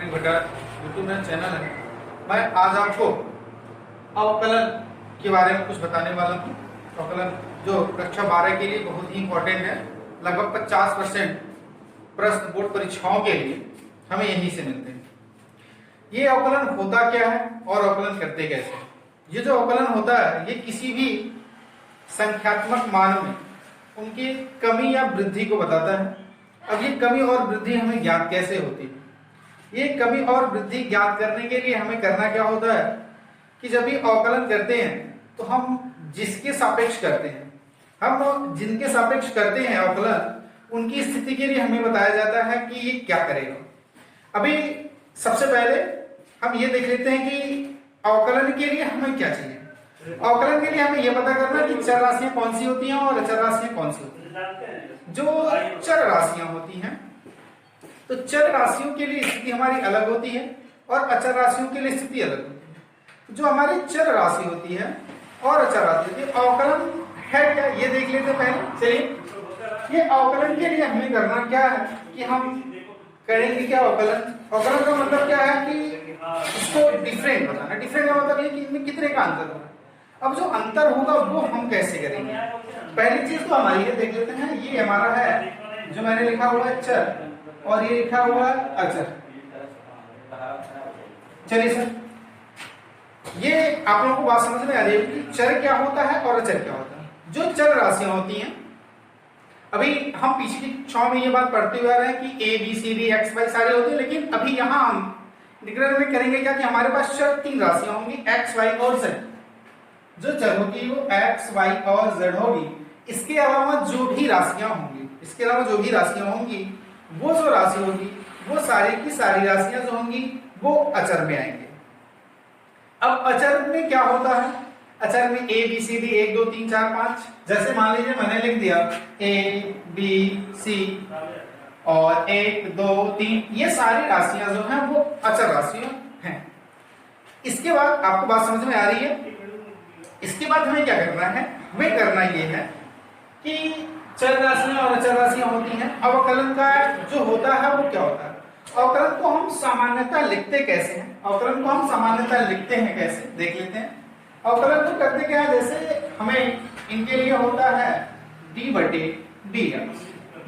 अनिल भट्टा यूट्यूब में चैनल है। मैं आज आपको अवकलन के बारे में कुछ बताने वाला हूँ। अवकलन जो कक्षा 12 के लिए बहुत ही इम्पोर्टेंट है। लगभग 50% प्रश्न बोर्ड परीक्षाओं के लिए हमें यहीं से मिलते हैं। ये अवकलन होता क्या है और अवकलन करते कैसे हैं? ये जो अवकलन होता है ये किसी भी संख्यात्मक मान में उनकी कमी या वृद्धि को बताता है। अब ये कमी और वृद्धि हमें ज्ञात कैसे होती है? ये कमी और वृद्धि ज्ञात करने के लिए हमें करना क्या होता है कि जब ये अवकलन करते हैं तो हम जिसके सापेक्ष करते हैं, हम जिनके सापेक्ष करते हैं अवकलन, उनकी स्थिति के लिए हमें बताया जाता है कि ये क्या करेगा। अभी सबसे पहले हम ये देख लेते हैं कि अवकलन के लिए हमें क्या चाहिए। अवकलन के लिए हमें यह पता करना है कि चर राशियां कौन सी होती हैं और अचर राशियां कौन सी होती हैं। जो चर राशियां होती हैं तो चर राशियों के लिए स्थिति हमारी अलग होती है और अचर राशियों के लिए स्थिति अलग होती है। जो हमारी चर राशि होती है और अचर राशि होती है, अवकलन है क्या ये देख लेते हैं पहले। चलिए, ये अवकलन के लिए हमें करना क्या है कि हम करेंगे क्या अवकलन। अवकलन का मतलब क्या है कि इसको डिफरेंट बताना। डिफरेंट का मतलब ये कि इनमें कितने का अंतर होगा। अब जो अंतर होगा वो हम कैसे करेंगे। पहली चीज तो हमारी ये देख लेते हैं, ये हमारा है जो मैंने लिखा हुआ है चर और ये लिखा हुआ है अचर। चलिए सर, ये आप लोगों को बात समझ में आ जाएगी कि चर क्या होता है और अचर क्या होता है। जो चर राशियां होती हैं, अभी हम पिछली कक्षाओं में ये बात पढ़ते हुए आ रहे हैं कि A B C D X Y सारे होते हैं, लेकिन अभी यहाँ हम डिक्लेयर में करेंगे क्या कि हमारे पास चर 3 राशियां होंगी, एक्स वाई और जेड। जो चर होगी वो एक्स वाई और जेड होगी। इसके अलावा जो भी राशियां होंगी, इसके अलावा जो भी राशियां होंगी, वो जो राशि होगी वो सारी की सारी राशियां जो होंगी वो अचर में आएंगे। अब अचर में क्या होता है? अचर में ए बी सी डी 1 2 3 4 5, जैसे मान लीजिए मैंने लिख दिया ए बी सी और 1 2 3, ये सारी राशियां जो हैं वो अचर राशियां हैं। इसके बाद आपको बात समझ में आ रही है। इसके बाद हमें क्या करना है? हमें करना ये है कि चर राशियां और अचर राशियां होती हैं। अवकलन का जो होता है वो क्या होता है? अवकलन को हम सामान्यतः लिखते कैसे हैं? अवकलन को हम सामान्यतः लिखते हैं कैसे, देख लेते हैं। अवकलन को करते क्या है, जैसे हमें इनके लिए होता है d बटे dx।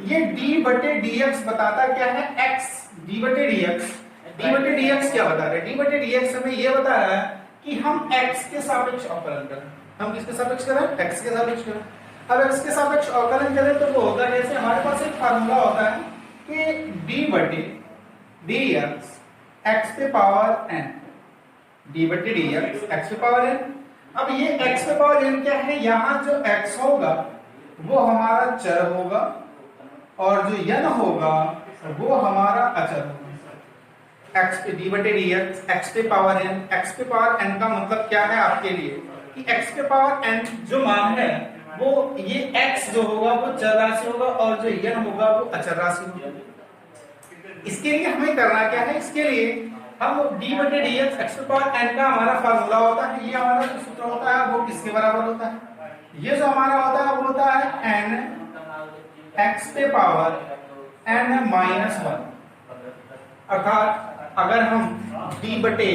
ये d बटे dx बताता क्या है? x। d बटे dx क्या बता रहा है? d बटे dx हमें ये बता रहा है कि हम x के सापेक्ष अवकलन करें। हम किसके सापेक्ष करें? x के सापेक्ष करें। अब x के सापेक्ष अवकलन करें तो वो होगा जैसे हमारे पास एक फार्मूला होता है कि d बटे dx x पे पावर n। d बटे dx x पे पावर n। अब ये x पे पावर n क्या है? यहाँ जो x होगा वो हमारा चर होगा और जो n होगा वो हमारा अचर होगा। x पे d बटे dx x पे पावर n। x पे पावर n का मतलब क्या है आपके लिए कि x पे पावर n जो मान है वो ये x जो होगा वो चर राशि होगा और जो n होगा वो अचर राशि होगा। इसके लिए हमें करना क्या है? इसके लिए हम d बटे dx x पे पावर n का हमारा फार्मूला होता है, ये हमारा जो सूत्र होता है वो किसके बराबर होता है? ये जो हमारा होता है वो होता है n x पे पावर n माइनस 1। अर्थात अगर हम d बटे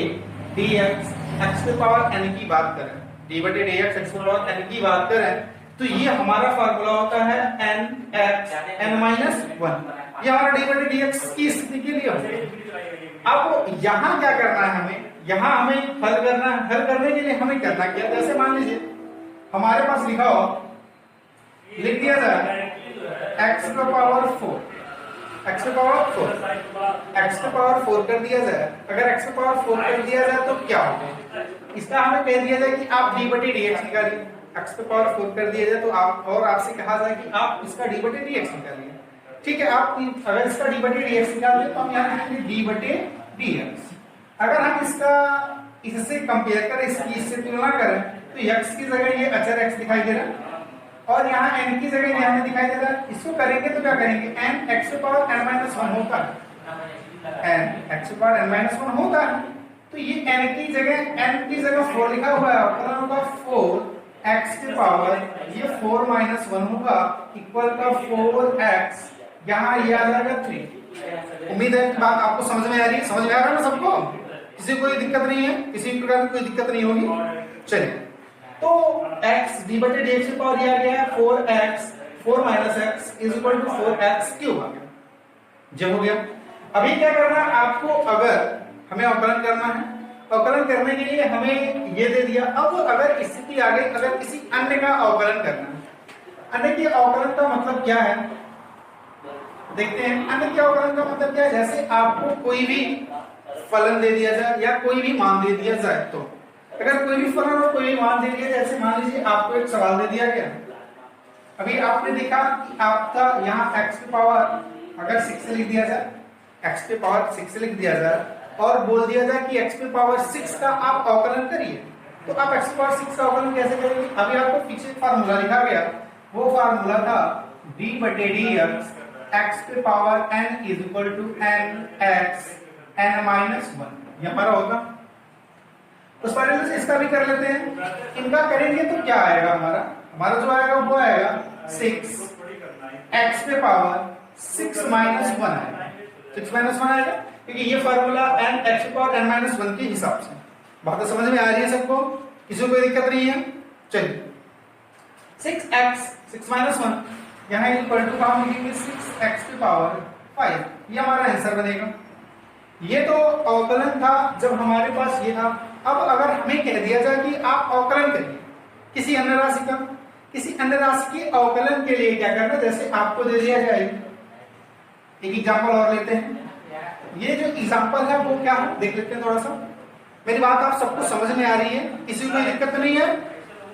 dx x पे पावर n की बात करें, d बटे dx x पे पावर n की बात करें तो ये हमारा फार्मूला होता है n x n माइनस 1। ये हमारा d बटे dx की स्थिति के लिए होगा। अब यहाँ क्या करना है हमें? यहाँ हमें हल करना है। हल करने के लिए हमें करना क्या? जैसे मान लीजिए हमारे पास लिखा हो, लिख दिया जाए x का पावर 4, x पे पावर 4, x पे पावर 4 कर दिया जाए। अगर x पे पावर 4 कर दिया जाए तो क्या होगा? इसका हमें कह दिया जाए कि आप d बटे dx निकालिए। x पे पावर 4 कर दिया जाए तो आप और आपसे कहा जाए कि आप इसका d बटे dx निकालिए। ठीक है, आप अगर इसका d बटे dx निकाल दें तो हम यहाँ लिखेंगे d बटे dx। अगर हम इसका इससे कंपेयर करें, इससे तुलना करें तो x की जगह ये अचर x दिखाई दे रहा है और यहाँ n की जगह यहाँ दिखाई दे रहा है। इसको करेंगे तो क्या करेंगे? n x पे पावर n माइनस 1 होता है। n x पे पावर n माइनस 1 होता है तो ये n की जगह 4 लिखा हुआ है। अवकलन होगा 4x के पावर ये 4 माइनस 1 होगा इक्वल का 4x, यहाँ ये आ जाएगा 3। उम्मीद है कि बात आपको समझ में आ रही है, समझ में आ रहा है ना सबको, किसी को कोई दिक्कत नहीं है, किसी प्रकार की कोई दिक्कत नहीं होगी। चलिए, तो x d बटे dx की पावर दिया गया है 4x 4 minus x is equal to 4x cube आ गया, जब हो गया। अभी क्या करना है आपको, अगर हमें अवकलन करना है, अवकलन करने के लिए हमें ये दे दिया। अब अगर स्थिति आ गई, अगर किसी अन्य का अवकलन करना है, अन्य के अवकलन का मतलब क्या है देखते हैं। अन्य के अवकलन का मतलब क्या है, जैसे आपको कोई भी फलन दे दिया जाए या कोई भी मान दे दिया जाए, तो अगर कोई भी फलन और कोई भी मान दे दिया, जैसे मान लीजिए आपको एक सवाल दे दिया गया, अभी आपने देखा कि आपका यहाँ x की पावर अगर 6 से लिख दिया जाए, x की पावर 6 से लिख दिया जाए और बोल दिया जाए कि x की पावर 6 का आप अवकलन करिए, तो आप x की पावर 6 का अवकलन कैसे करेंगे। अभी आपको पीछे फार्मूला लिखा गया, वो फार्मूला था d बटे dx x की power n is equal to n x n minus 1, ये हमारा होगा। उस फार्मूले से इसका भी कर लेते हैं, इनका करेंगे तो क्या आएगा, हमारा जो आएगा वो आएगा 6 x पे पावर 6 माइनस 1 आएगा, 6 माइनस 1 आएगा, क्योंकि ये फार्मूला n x पे पावर n माइनस 1 के हिसाब से। बात तो समझ में आ रही है सबको, किसी को कोई दिक्कत नहीं है। चलिए 6x 6 माइनस 1 यहाँ इक्वल टू हम लिखेंगे 6x की पावर 5, ये हमारा आंसर बनेगा। ये तो अवकलन था जब हमारे पास ये था। अब अगर हमें कह दिया जाए कि आप अवकलन करिए किसी अन्य राशि का, किसी अन्य राशि के अवकलन के लिए क्या करना, जैसे आपको दे दिया जाए, एक एग्जांपल और लेते हैं। ये जो एग्जांपल है वो क्या है देख लेते हैं थोड़ा सा। मेरी बात आप सबको समझ में आ रही है, किसी को कोई दिक्कत नहीं है,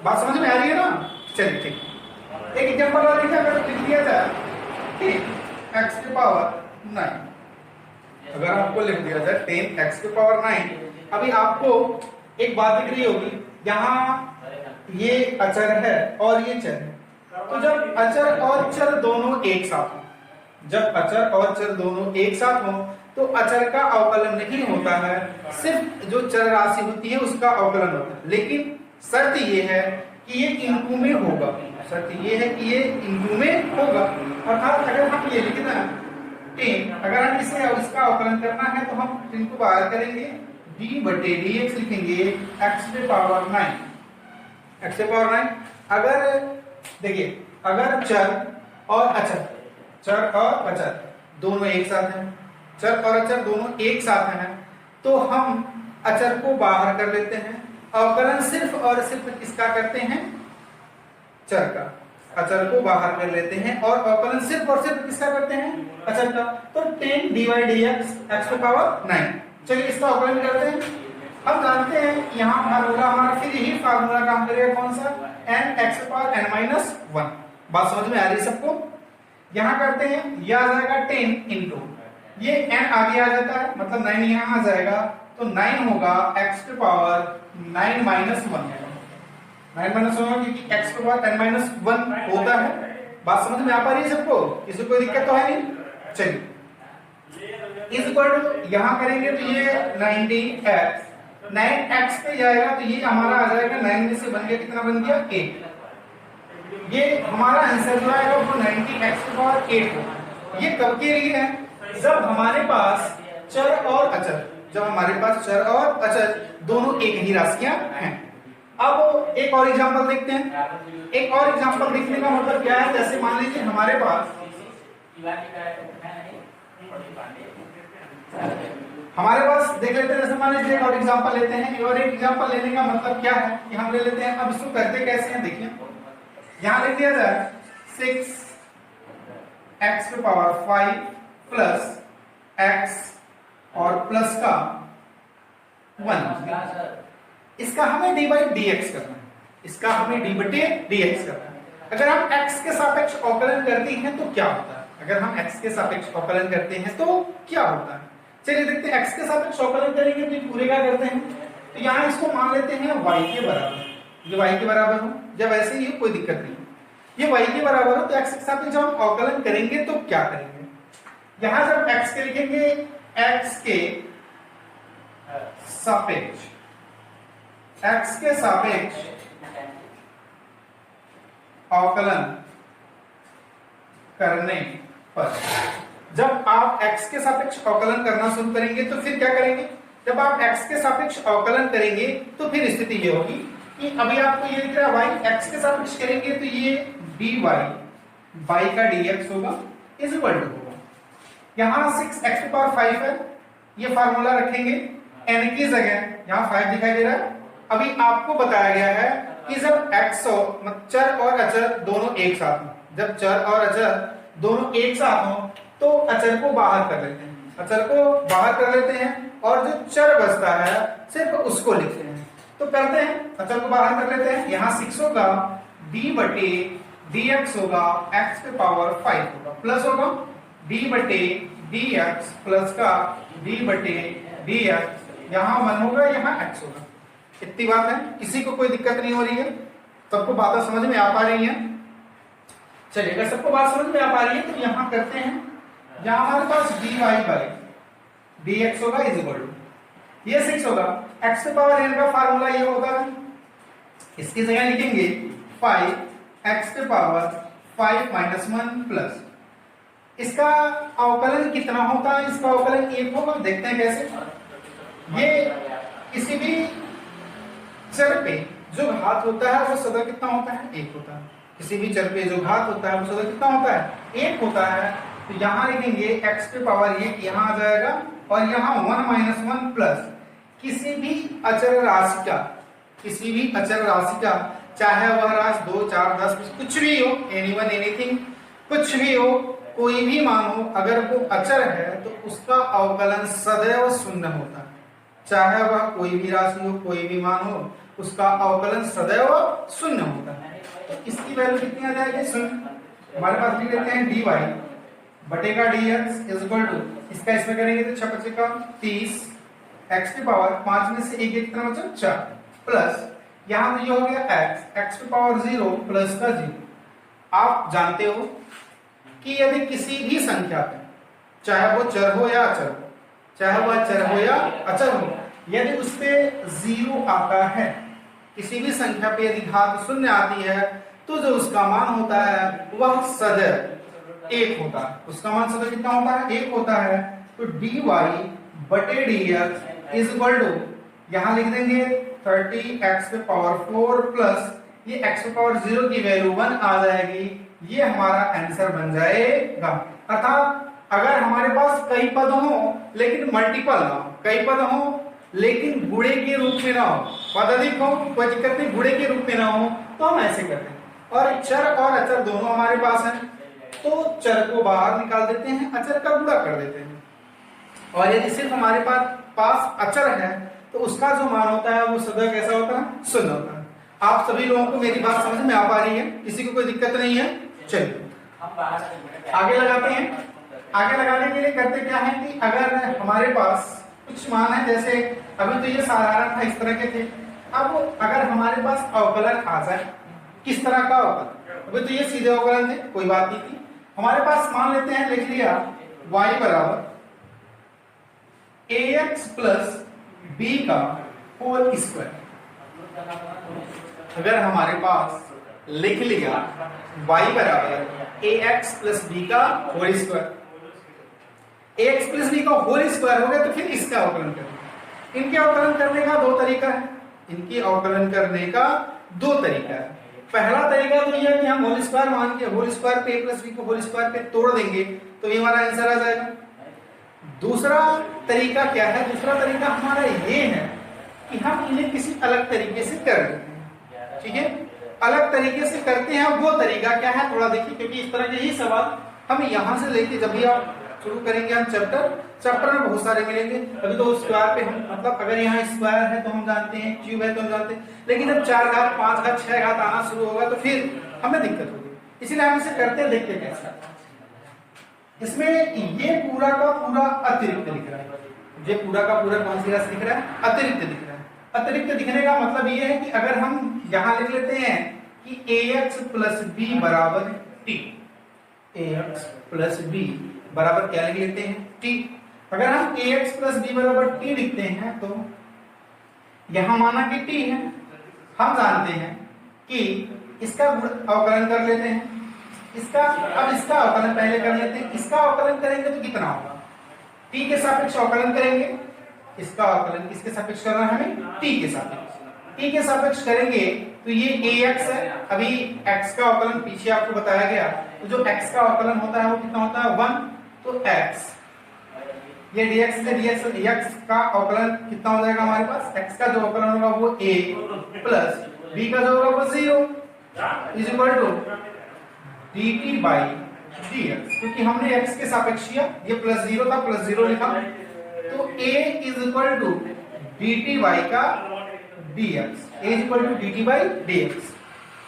बात समझ में आ रही है ना। चलिए ठीक, एक एग्जांपल और लिख दिया जाए कि x की पावर 9, अगर आपको लिख दिया जाए 10x की पावर 9। अभी आपको एक बात दिख रही होगी, यहाँ ये अचर है और ये चर है, तो जब अचर और चर दोनों एक साथ हो, जब अचर और चर दोनों एक साथ हो तो अचर का अवकलन नहीं होता है, सिर्फ जो चर राशि होती है उसका अवकलन होता है। लेकिन शर्त ये है कि ये इनटू में होगा, शर्त ये है कि ये इनटू में होगा। अर्थात अगर हम ये लिखना है 10, अगर हम इसे इसका अवकलन करना है तो हम इनको बाहर करेंगे, d बटे dx लिखेंगे x पे पावर 9, x पे पावर 9। अगर देखिए, अगर चर और अचर, चर और अचर दोनों एक साथ हैं, चर और अचर दोनों एक साथ हैं, तो हम अचर को बाहर कर लेते हैं, अवकलन सिर्फ और सिर्फ किसका करते हैं, चर का। अचर को बाहर कर लेते हैं और अवकलन सिर्फ और सिर्फ किसका करते हैं, अचर का। तो 10 dy dx x पे पावर 9। चलिए इसका अवकलन करते हैं। अब जानते हैं यहाँ फार्मूला हमारा फिर यही फार्मूला काम करेगा, कौन सा, n x पे पावर n माइनस 1। बात समझ में आ रही है सबको। यहाँ करते हैं, यह आ जाएगा 10 इंटू ये n आगे आ जाता है, मतलब 9 यहाँ आ जाएगा, तो 9 होगा x पे पावर 9 माइनस 1 है, 9 माइनस 1 क्योंकि x पे पावर n माइनस 1 होता है। बात समझ में आ पा रही है सबको, किसी को कोई दिक्कत तो है नहीं। चलिए इज इक्वल टू यहाँ करेंगे तो ये 90x 9x पे जाएगा तो ये हमारा आ जाएगा 9 में से बन गया, कितना बन गया 8। ये हमारा आंसर जो आएगा वो 90x की पावर 8 होगा। ये कब के लिए है, जब हमारे पास चर और अचर, जब हमारे पास चर और अचर दोनों एक ही राशियां हैं। अब एक और एग्जांपल देखते हैं। एक और एग्जांपल देखने का मतलब क्या है, जैसे मान लीजिए हमारे पास देख लेते हैं, जैसे मान लीजिए एक और एग्जांपल लेते हैं। और एक एग्जांपल लेने का मतलब क्या है कि हम ले लेते हैं, अब इसको करते कैसे हैं देखिए। यहां लिख दिया जाए 6x पे पावर 5 प्लस x और प्लस का 1। इसका हमें d बाई dx करना है, इसका हमें d बटे dx करना है। अगर हम x के सापेक्ष अवकलन करते हैं तो क्या होता है, अगर हम x के सापेक्ष अवकलन करते हैं तो क्या होता है। चलिए देखते हैं, x के सापेक्ष अवकलन करेंगे तो पूरे क्या करते हैं, तो यहाँ इसको मान लेते हैं y के बराबर, ये y के बराबर हो, जब ऐसे ही कोई दिक्कत नहीं, ये y के बराबर हो तो x के सापेक्ष जब हम अवकलन करेंगे तो क्या करेंगे, यहाँ जब x के लिखेंगे x के सापेक्ष, x के सापेक्ष अवकलन करने पर जब आप x के सापेक्ष अवकलन करना शुरू करेंगे तो फिर क्या करेंगे, जब आप x के सापेक्ष अवकलन करेंगे तो फिर स्थिति ये होगी कि अभी आपको ये दिख रहा है y, x के सापेक्ष करेंगे तो ये dy y का dx होगा इज इक्वल टू होगा, यहाँ 6x⁵ है, ये फार्मूला रखेंगे n की जगह, यहाँ 5 दिखाई दे रहा है। अभी आपको बताया गया है कि जब x हो, चर और अचर दोनों एक साथ हो, जब चर और अचर दोनों एक साथ हो तो अचर को बाहर कर लेते हैं, अचर को बाहर कर लेते हैं और जो चर बचता है सिर्फ उसको लिखते हैं। तो करते हैं, अचर को बाहर कर लेते हैं, यहाँ 6 होगा d बटे dx होगा x⁵ होगा, प्लस होगा d बटे dx प्लस का d बटे dx, यहाँ 1 होगा यहाँ x होगा। इतनी बात है, किसी को कोई दिक्कत नहीं हो रही है, सबको बातें समझ में आ पा रही हैं। चलिए अगर सबको बात समझ में आ पा रही है तो यहाँ करते हैं, यहाँ हमारे पास dy बाई dx होगा इज इक्वल टू, ये 6 होगा, x⁵n का फार्मूला ये होता है, इसकी जगह लिखेंगे 5x⁵ -1 प्लस, इसका अवकलन कितना होता है, इसका अवकलन 1 होगा। देखते हैं कैसे, ये किसी भी चर पे जो घात होता है वो सदा कितना होता है, 1 होता है, किसी भी चर पे जो घात होता है वो सदा कितना होता है, 1 होता है। तो यहाँ लिखेंगे x⁵1 यहाँ आ जाएगा और यहाँ 1 - 1 प्लस किसी भी अचर राशि का, किसी भी अचर राशि का, चाहे वह राशि 2 4 10 कुछ भी हो, एनीवन एनीथिंग कुछ भी हो, कोई भी मान हो, अगर वो अचर है तो उसका अवकलन सदैव शून्य होता है, चाहे वह कोई भी राशि हो, कोई भी मान हो, उसका अवकलन सदैव शून्य होता है। तो इसकी वैल्यू कितनी आ जाएगी, शून्य। हमारे पास लिख लेते हैं dy बटेगा dx इज इक्वल टू, इसका इसमें करेंगे तो 6 × 30, x⁵ 5 में से 1 कितना बचा 4, प्लस यहाँ तो ये हो गया x⁵0 प्लस का 0। आप जानते हो कि यदि किसी भी संख्या पे, चाहे वो चर हो या अचर हो, चाहे वह चर हो या अचर हो, यदि उस पे 0 आता है, किसी भी संख्या पे यदि घात 0 आती है तो जो उसका मान होता है वह सदैव 1 होता है, उसका मान सदैव कितना होता है, 1 होता है। तो dy बटे dx इज इक्वल टू, यहाँ लिख देंगे 30x⁴ प्लस ये x⁴0 की वैल्यू 1 आ जाएगी, ये हमारा आंसर बन जाएगा। अर्थात अगर हमारे पास कई पद हो लेकिन मल्टीपल ना हो, कई पद हो लेकिन गुणे के रूप में ना हो, पद अधिक हो कोई दिक्कत नहीं, गुणे के रूप में ना हो, तो हम ऐसे करते हैं। और चर और अचर दोनों हमारे पास हैं तो चर को बाहर निकाल देते हैं, अचर का गुणा कर देते हैं। और यदि सिर्फ हमारे पास अचर है तो उसका जो मान होता है वो सदैव कैसा होता है, शून्य होता है। आप सभी लोगों को मेरी बात समझ में आ पा रही है, किसी को कोई दिक्कत नहीं है। चलिए आगे लगाते हैं। आगे लगाने के लिए करते क्या है कि अगर हमारे पास कुछ मान है, जैसे अभी तो ये साधारण था, इस तरह के थे, अब अगर हमारे पास अवकलन आ जाए, किस तरह का अवकलन, अभी तो ये सीधे अवकलन थे, कोई बात नहीं थी, हमारे पास मान लेते हैं, लिख लिया y बराबर ax प्लस b का होल स्क्वायर। अगर हमारे पास लिख लिया y बराबर ax प्लस b का whole square, ax plus b का होल स्क्वायर हो गया तो फिर इसका अवकलन करें। इनके अवकलन करने का 2 तरीका है, इनके अवकलन करने का 2 तरीका है। पहला तरीका तो यह है कि हम होल स्क्वायर मान के होल स्क्वायर पे a प्लस b को होल स्क्वायर पे तोड़ देंगे तो ये हमारा आंसर आ जाएगा। दूसरा तरीका क्या है, दूसरा तरीका हमारा ये है कि हम इन्हें किसी अलग तरीके से कर लेते हैं। ठीक है, अलग तरीके से करते हैं। वो तरीका क्या है थोड़ा देखिए, क्योंकि इस तरह के ही सवाल हम यहाँ से लेके जब भी आप शुरू करेंगे हम चैप्टर में बहुत सारे मिलेंगे। अभी तो स्क्वायर पे हम मतलब अगर यहाँ स्क्वायर है तो हम जानते हैं, क्यूब है तो हम जानते हैं, लेकिन जब 4 घात 5 घात 6 घात आना शुरू होगा तो फिर हमें दिक्कत होगी। इसीलिए हम इसे करते हैं, देखते कैसे। इसमें ये पूरा का पूरा अतिरिक्त दिख रहा है, ये पूरा का पूरा कौन सी राशि दिख रहा है, अतिरिक्त दिख रहा है। अतिरिक्त दिखने का मतलब ये है कि अगर हम यहाँ लिख लेते हैं कि ax प्लस b बराबर t, ax प्लस b बराबर क्या लिख लेते हैं, t। अगर हम ax प्लस b बराबर t लिखते हैं तो यहां माना कि t है, हम जानते हैं कि इसका अवकलन कर लेते हैं। इसका, अब इसका अवकलन पहले कर लेते हैं। इसका अवकलन करेंगे तो कितना होगा, t के सापेक्ष अवकलन करेंगे। इसका अवकलन किसके सापेक्ष करना है हमें, t के सापेक्ष। t के सापेक्ष करेंगे तो ये ax है, अभी x का अवकलन पीछे आपको बताया गया, तो जो x का अवकलन होता है वो कितना होता है 1, तो x, ये dx से dx का अवकलन कितना हो जाएगा हमारे पास, x का जो अवकलन होगा वो a प्लस b का जो होगा वो 0 is equal to dt by dx, क्योंकि हमने x के सापेक्ष किया, ये प्लस 0 था, प्लस 0 लिखा, तो a is equal to dt by का dx, a is equal to dt by dx।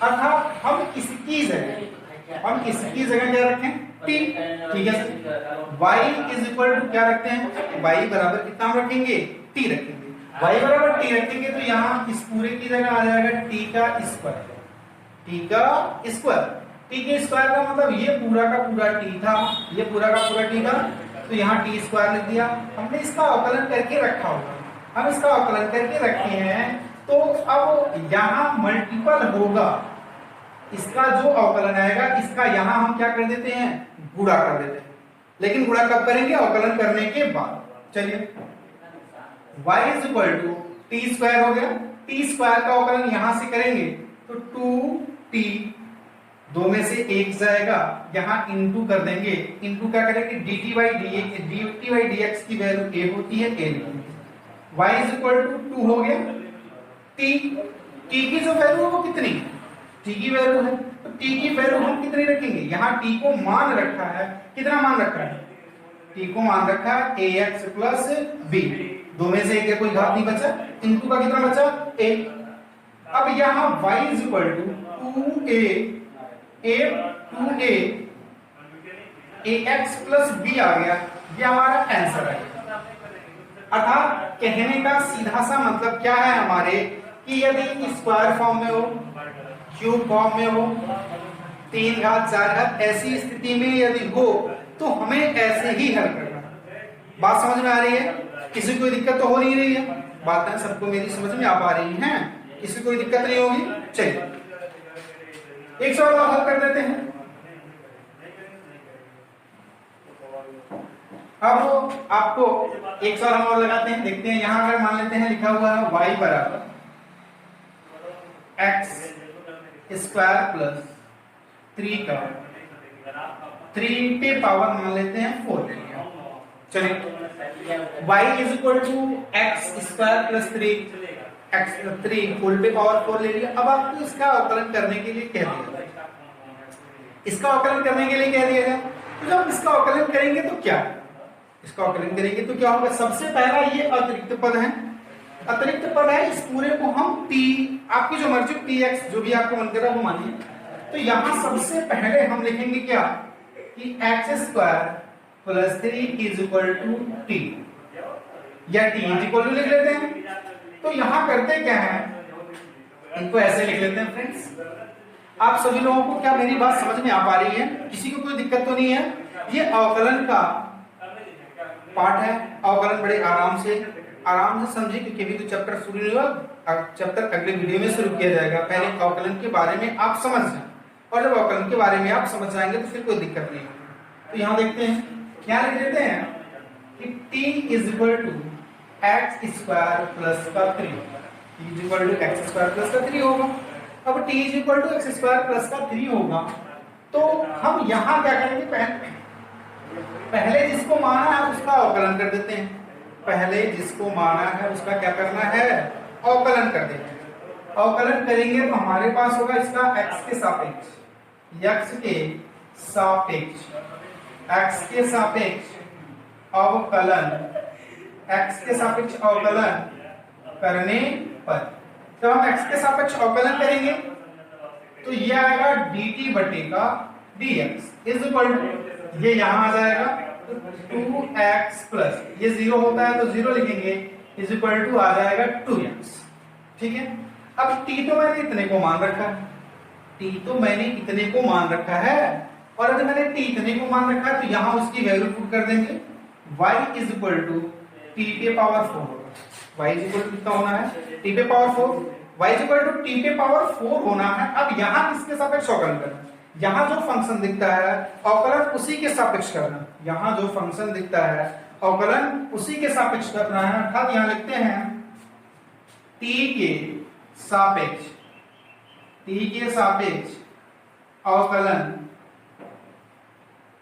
अर्थात हम इसकी जगह क्या रखें, t, ठीक है। y इज इक्वल टू क्या रखते हैं, y बराबर कितना हम रखेंगे, t रखेंगे। y बराबर t रखेंगे तो यहाँ इस पूरे की जगह आ जाएगा t का स्क्वायर, t का स्क्वायर। t के स्क्वायर का मतलब ये पूरा का पूरा t था, ये पूरा का पूरा t था, तो यहाँ t स्क्वायर लिख दिया। हमने इसका अवकलन करके रखा होगा, हम इसका अवकलन करके रखे हैं, तो अब यहाँ मल्टीपल होगा, इसका जो अवकलन आएगा इसका यहाँ हम क्या कर देते हैं, गुणा कर देते हैं। लेकिन गुणा कब करेंगे, अवकलन करने के बाद। चलिए y is equal to T square हो गया, टी स्क्वायर का अवकलन यहां से करेंगे तो 2t, दो में से एक जाएगा, यहाँ इंटू कर देंगे, इंटू क्या करेंगे dt बाई dx की वैल्यू a होती है, a y is equal to 2 हो गया, t की जो वैल्यू है वो कितनी है, t की वैल्यू है, तो t की वैल्यू हम कितनी रखेंगे, यहाँ t को मान रखा है, कितना मान रखा है, t को मान रखा है ax प्लस b, दो में से एक कोई घात नहीं बचा, इनटू का कितना बचा a। अब यहाँ y is equal to 2a ax plus b आ गया, ये हमारा आंसर है। अर्थात कहने का सीधा सा मतलब क्या है हमारे, कि यदि स्क्वायर फॉर्म में हो, क्यूब फॉर्म में हो, 3 घात 4 घात, ऐसी स्थिति में यदि हो तो हमें ऐसे ही हल करना। बात समझ में आ रही है, किसी कोई दिक्कत तो हो नहीं रही है, बातें सबको मेरी समझ में आ पा रही हैं, किसी कोई दिक्कत नहीं होगी। चलिए एक सवाल और हल कर देते हैं। अब आपको एक सवाल हम और लगाते हैं, देखते हैं। यहां अगर मान लेते हैं लिखा हुआ है y बराबर x स्क्वायर प्लस 3 का 3 पे पावर मान लेते हैं 4। चलिए y is equal to x square plus 3 whole पे पावर 4 ले लिया। अब आपको इसका अवकलन करने के लिए कह दिया जाए, इसका अवकलन करने के लिए कह दिया जाए, तो जब इसका अवकलन करेंगे तो क्या, इसका अवकलन करेंगे तो क्या होगा, सबसे पहला ये अतिरिक्त पद है, अतिरिक्त पद है, इस पूरे को हम t, आपकी जो मर्जी tx जो भी आपको मन कर रहा है वो मानिए। तो यहां सबसे पहले हम लिखेंगे क्या, कि x square plus 3 is equal to t, या t इज इक्वल टू लिख लेते हैं। तो यहां करते क्या है, इनको ऐसे लिख लेते हैं फ्रेंड्स। आप सभी लोगों को क्या मेरी बात समझ में आ पा रही है, किसी को कोई दिक्कत तो नहीं है। ये अवकलन का पार्ट है, अवकलन बड़े आराम से समझिए, क्योंकि अभी तो चैप्टर शुरू नहीं हुआ, चैप्टर अगले वीडियो में शुरू किया जाएगा। पहले अवकलन के बारे में आप समझ जाएं, और जब अवकलन के बारे में आप समझ जाएंगे तो फिर कोई दिक्कत नहीं होगी। तो यहाँ देखते हैं क्या लिख देते हैं कि t is equal to X square plus का 3, t is equal to X square plus का 3 होगा। अब t is equal to X square plus का 3 होगा, तो हम यहाँ क्या करेंगे, पहले जिसको माना है उसका अवकलन कर देते हैं, पहले जिसको माना है उसका क्या करना है, अवकलन कर देते हैं। अवकलन करेंगे तो हमारे पास होगा इसका x के सापेक्ष, x के सापेक्ष अवकलन, x के सापेक्ष अवकलन करने पर, जब हम x के सापेक्ष अवकलन करेंगे तो ये आएगा dt बटे का dx इज इक्वल टू, ये यहां आ जाएगा 2x प्लस, ये 0 होता है तो 0 लिखेंगे, इज इक्वल टू आ जाएगा 2x। ठीक है, अब t तो मैंने इतने को मान रखा है, t तो मैंने इतने को मान रखा है, और अगर मैंने t इतने को मान रखा है तो यहां उसकी वैल्यू पुट कर देंगे, y is equal to t पे पावर 4 होगा। y इज इक्वल टू कितना होना है, t पे power 4, y is equal to t पे पावर 4 होना है। अब यहां किसके सापेक्ष अवकलन करना है, यहाँ जो फंक्शन दिखता है अवकलन उसी के सापेक्ष करना, यहाँ जो फंक्शन दिखता है अवकलन उसी के सापेक्ष करना है, अर्थात यहाँ लिखते हैं t के सापेक्ष, t के सापेक्ष अवकलन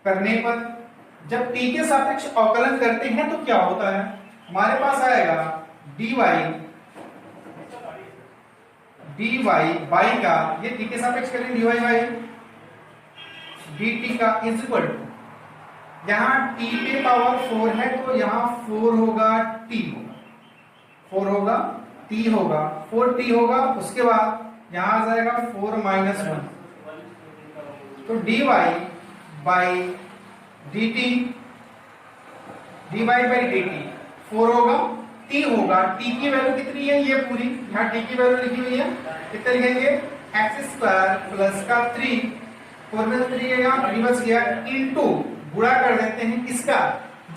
करने पर, जब t के सापेक्ष अवकलन करते हैं तो क्या होता है, हमारे पास आएगा dy बाई का, ये t के सापेक्ष करें dy बाई dt का इज इक्वल टू, यहाँ t पे पावर 4 है तो यहाँ 4 होगा t होगा, 4 होगा t होगा, 4t होगा, उसके बाद यहाँ आ जाएगा 4 माइनस 1, तो dy by dt, dy by dt 4 होगा, t होगा, t की वैल्यू कितनी है ये पूरी, यहाँ t की वैल्यू लिखी हुई है, कितने लिखेंगे x स्क्वायर प्लस का 3, 4 में 3 है, यहाँ 3 बच गया, इनटू गुणा कर देते हैं इसका,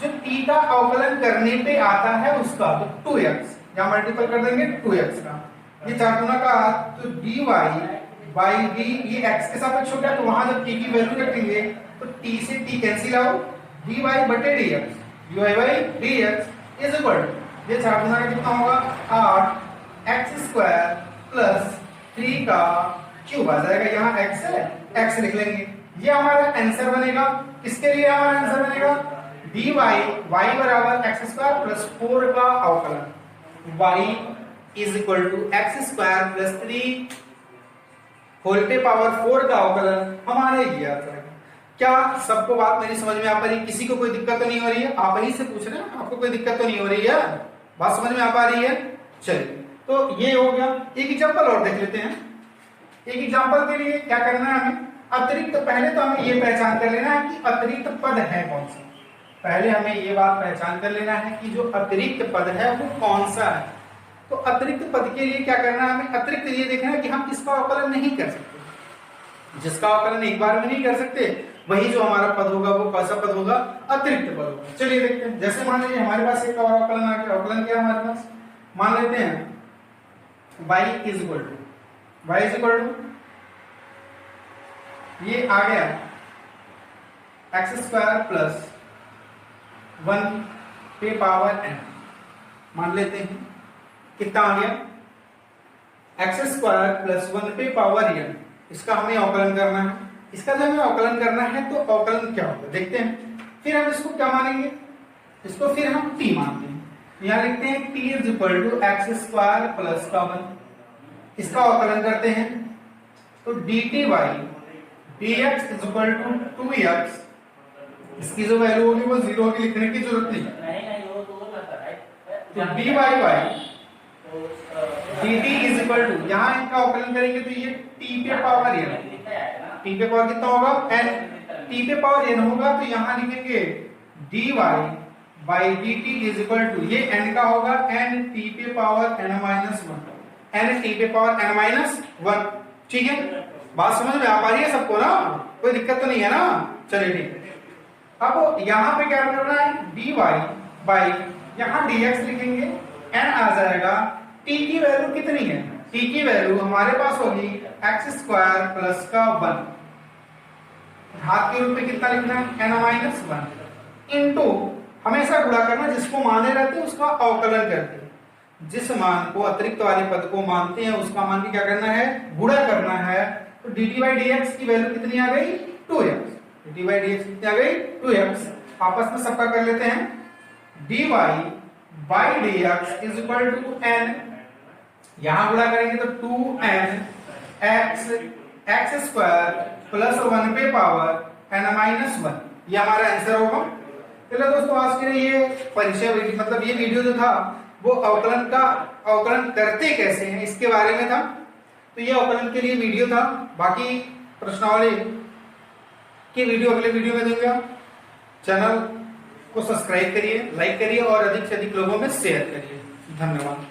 जो t का अवकलन करने पे आता है उसका, तो 2x, यहाँ मल्टीपल कर देंगे 2x का, ये चार गुना का, तो dy बाई d, ये x के सापेक्ष हो गया, तो वहां जब t की वैल्यू रखेंगे तो t से t कैंसिल आउट, dy बटे dx, dy by dx is equal to, ये चार गुना का कितना होगा 8 x स्क्वायर प्लस 3 का क्यूब आ जाएगा, यहाँ x है x लिख लेंगे, ये हमारा आंसर बनेगा, किसके लिए हमारा आंसर बनेगा dy y बराबर x स्क्वायर प्लस 4 का अवकलन, y is equal to x square plus 3 whole पे पावर 4 का अवकलन हमारे ये आ जाएगा। क्या सबको बात मेरी समझ में आ पा रही है, किसी को कोई दिक्कत तो नहीं हो रही है, आप ही से पूछ रहे हैं, आपको कोई दिक्कत तो नहीं हो रही है, बात समझ में आ पा रही है। चलिए तो ये हो गया, एक एग्जांपल और देख लेते हैं। एक एग्जांपल के लिए क्या करना है हमें, अतिरिक्त, पहले तो हमें ये पहचान कर लेना है कि अतिरिक्त पद है कौन सा, पहले हमें ये बात पहचान कर लेना है कि जो अतिरिक्त पद है वो कौन सा है। तो अतिरिक्त पद के लिए क्या करना है हमें, अतिरिक्त ये देखना है कि हम किसका अवकलन नहीं कर सकते, जिसका अवकलन एक बार में नहीं कर सकते वही जो हमारा पद होगा वो कौन सा पद होगा, अतिरिक्त पद होगा। चलिए देखते हैं, जैसे मान लीजिए हमारे पास एक और अवकलन आ गया, अवकलन क्या है हमारे पास, मान लेते हैं y इज इक्वल टू ये आ गया x स्क्वायर प्लस 1 पे पावर n, मान लेते हैं कितना आ गया x स्क्वायर प्लस 1 पे पावर n, इसका हमें अवकलन करना है। इसका जब हमें अवकलन करना है तो अवकलन क्या होगा देखते हैं, फिर हम इसको क्या मानेंगे, इसको फिर हम t मानते हैं, यहाँ लिखते हैं t is equal to X square plus का 1, इसका अवकलन करते हैं तो dt by dx is equal to 2x, इसकी जो वैल्यू होगी वो 0 होगी, लिखने की जरूरत नहीं, तो dy by dt is equal to, यहाँ इनका अवकलन करेंगे तो ये t पे पावर n, t पे पावर कितना होगा n, t पे पावर n होगा तो यहाँ लिखेंगे dy by dt is equal to, ये n का होगा n t पे power n minus 1, n t पे पावर n माइनस 1, ठीक है, बात समझ में आ पा रही है सबको ना, कोई दिक्कत तो नहीं है ना। चलिए ठीक है, अब यहाँ पे क्या करना है, dy बाई यहाँ dx लिखेंगे, n आ जाएगा, t की वैल्यू कितनी है, t की वैल्यू हमारे पास होगी x स्क्वायर प्लस का 1, घात के रूप में कितना लिखना है n माइनस 1, इनटू हमेशा गुणा करना, जिसको माने रहते हैं उसका अवकलन करते हैं, जिस मान को अतिरिक्त वाले पद को मानते हैं उसका मान भी क्या करना है, गुणा करना है। तो dt बाई dx की वैल्यू कितनी आ गई 2x, dt बाई dx कितनी आ गई 2x, आपस में सबका कर लेते हैं, dy by dx is equal to n, यहां गुणा करेंगे तो 2n x स्क्वायर प्लस 1 पे पावर n माइनस 1, ये हमारा आंसर होगा। चलो दोस्तों, आज के लिए ये परिचय, मतलब ये वीडियो जो था वो अवकलन करते कैसे हैं इसके बारे में था, तो ये अवकलन के लिए वीडियो था, बाकी प्रश्नावली की वीडियो अगले वीडियो में दूंगा। चैनल को सब्सक्राइब करिए, लाइक करिए और अधिक से अधिक लोगों में शेयर करिए। धन्यवाद।